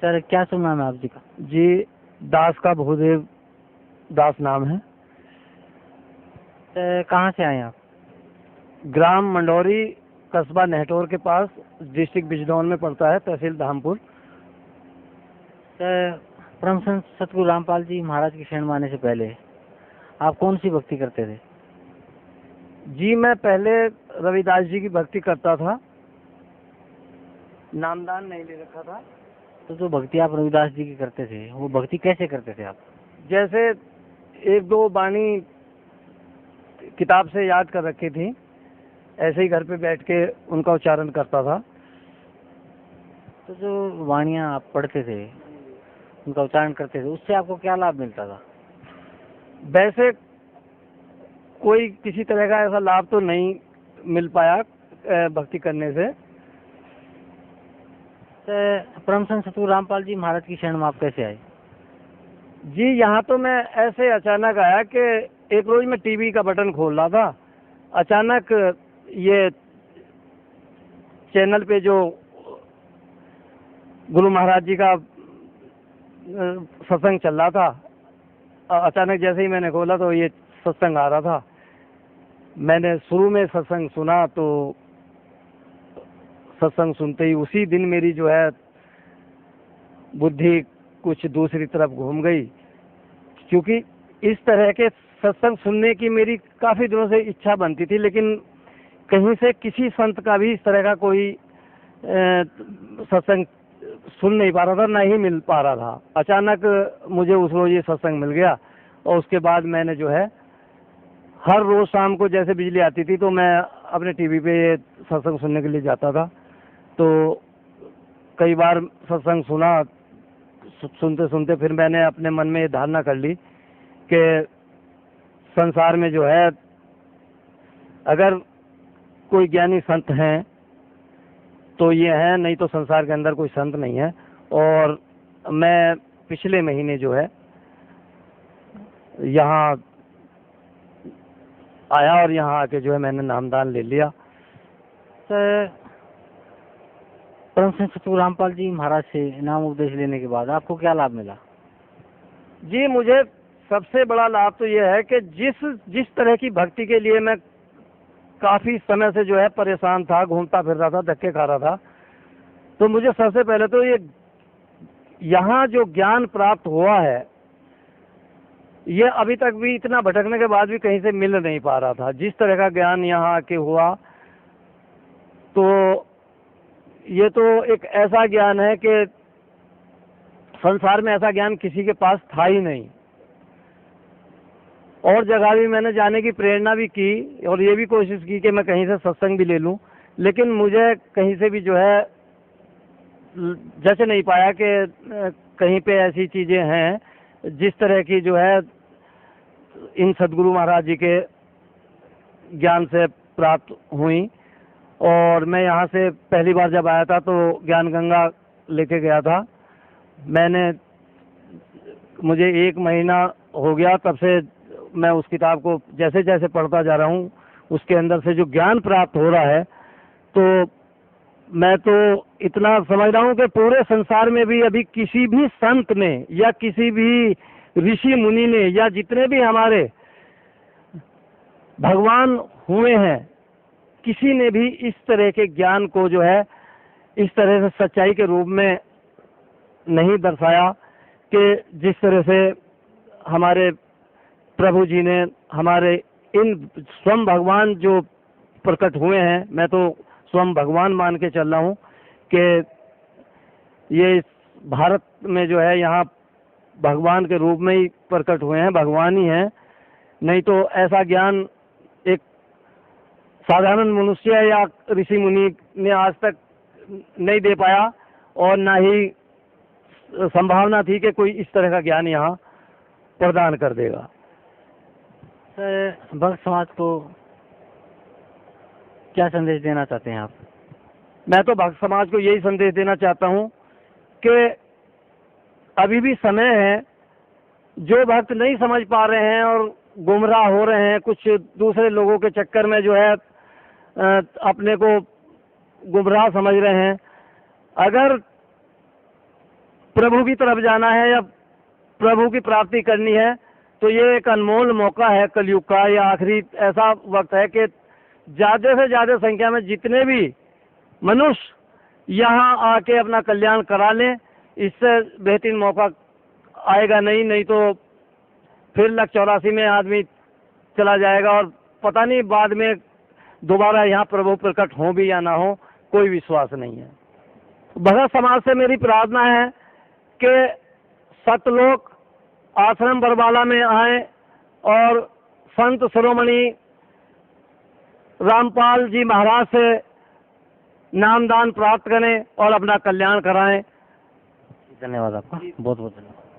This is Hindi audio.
सर क्या शुभ नाम है आप जी का? जी, दास का भूदेव दास नाम है। सर कहाँ से आए आप? ग्राम मंडौरी, कस्बा नेहटोर के पास, डिस्ट्रिक्ट बिजनौर में पड़ता है, तहसील धामपुर। सर परम संत सतगुरु रामपाल जी महाराज की शरण में आने से पहले आप कौन सी भक्ति करते थे? जी, मैं पहले रविदास जी की भक्ति करता था, नामदान नहीं ले रखा था। तो जो भक्ति आप रविदास जी की करते थे वो भक्ति कैसे करते थे आप? जैसे एक दो बाणी किताब से याद कर रखी थी, ऐसे ही घर पे बैठ के उनका उच्चारण करता था। तो जो वाणियाँ आप पढ़ते थे उनका उच्चारण करते थे उससे आपको क्या लाभ मिलता था? वैसे कोई किसी तरह का ऐसा लाभ तो नहीं मिल पाया भक्ति करने से। सर परम संत सतगुरु रामपाल जी महाराज की शरण में आप कैसे आए? जी, यहाँ तो मैं ऐसे अचानक आया कि एक रोज मैं टीवी का बटन खोल रहा था, अचानक ये चैनल पे जो गुरु महाराज जी का सत्संग चल रहा था, अचानक जैसे ही मैंने खोला तो ये सत्संग आ रहा था। मैंने शुरू में सत्संग सुना तो सत्संग सुनते ही उसी दिन मेरी जो है बुद्धि कुछ दूसरी तरफ घूम गई, क्योंकि इस तरह के सत्संग सुनने की मेरी काफ़ी दिनों से इच्छा बनती थी, लेकिन कहीं से किसी संत का भी इस तरह का कोई सत्संग सुन नहीं पा रहा था, ना ही मिल पा रहा था। अचानक मुझे उस रोज ये सत्संग मिल गया और उसके बाद मैंने जो है हर रोज शाम को जैसे बिजली आती थी तो मैं अपने टीवी पे ये सत्संग सुनने के लिए जाता था। तो कई बार सत्संग सुना, सुनते सुनते फिर मैंने अपने मन में ये धारणा कर ली कि संसार में जो है अगर कोई ज्ञानी संत हैं तो ये हैं, नहीं तो संसार के अंदर कोई संत नहीं है। और मैं पिछले महीने जो है यहाँ आया और यहाँ आके जो है मैंने नामदान ले लिया। सर परम संत सतगुरु रामपाल जी महाराज से नाम उपदेश लेने के बाद आपको क्या लाभ मिला? जी, मुझे सबसे बड़ा लाभ तो ये है कि जिस तरह की भक्ति के लिए मैं काफ़ी समय से जो है परेशान था, घूमता फिर रहा था, धक्के खा रहा था, तो मुझे सबसे पहले तो ये यहाँ जो ज्ञान प्राप्त हुआ है ये अभी तक भी इतना भटकने के बाद भी कहीं से मिल नहीं पा रहा था। जिस तरह का ज्ञान यहाँ आके हुआ तो ये तो एक ऐसा ज्ञान है कि संसार में ऐसा ज्ञान किसी के पास था ही नहीं। और जगह भी मैंने जाने की प्रेरणा भी की और ये भी कोशिश की कि मैं कहीं से सत्संग भी ले लूं, लेकिन मुझे कहीं से भी जो है जच नहीं पाया कि कहीं पे ऐसी चीज़ें हैं जिस तरह की जो है इन सदगुरु महाराज जी के ज्ञान से प्राप्त हुई। और मैं यहाँ से पहली बार जब आया था तो ज्ञान गंगा लेके गया था मैंने, मुझे 1 महीना हो गया, तब से मैं उस किताब को जैसे जैसे पढ़ता जा रहा हूँ उसके अंदर से जो ज्ञान प्राप्त हो रहा है, तो मैं तो इतना समझ रहा हूँ कि पूरे संसार में भी अभी किसी भी संत ने या किसी भी ऋषि मुनि ने या जितने भी हमारे भगवान हुए हैं, किसी ने भी इस तरह के ज्ञान को जो है इस तरह से सच्चाई के रूप में नहीं दर्शाया कि जिस तरह से हमारे प्रभु जी ने, हमारे इन स्वयं भगवान जो प्रकट हुए हैं, मैं तो स्वयं भगवान मान के चल रहा हूँ कि ये इस भारत में जो है यहाँ भगवान के रूप में ही प्रकट हुए हैं, भगवान ही हैं। नहीं तो ऐसा ज्ञान एक साधारण मनुष्य या ऋषि मुनि ने आज तक नहीं दे पाया और ना ही संभावना थी कि कोई इस तरह का ज्ञान यहाँ प्रदान कर देगा। सर भक्त समाज को क्या संदेश देना चाहते हैं आप? मैं तो भक्त समाज को यही संदेश देना चाहता हूँ कि अभी भी समय है, जो भक्त नहीं समझ पा रहे हैं और गुमराह हो रहे हैं, कुछ दूसरे लोगों के चक्कर में जो है अपने को गुमराह समझ रहे हैं, अगर प्रभु की तरफ जाना है या प्रभु की प्राप्ति करनी है, तो ये एक अनमोल मौका है कलयुग का। ये आखिरी ऐसा वक्त है कि ज़्यादा से ज़्यादा संख्या में जितने भी मनुष्य यहाँ आके अपना कल्याण करा लें, इससे बेहतरीन मौका आएगा नहीं तो फिर 184 में आदमी चला जाएगा और पता नहीं बाद में दोबारा यहाँ प्रभु प्रकट हो भी या ना हो, कोई विश्वास नहीं है। भगत समाज से मेरी प्रार्थना है कि सतलोक आश्रम बरवाला में आए और संत शिरोमणि रामपाल जी महाराज से नामदान प्राप्त करें और अपना कल्याण कराएं। धन्यवाद आपका, बहुत बहुत धन्यवाद।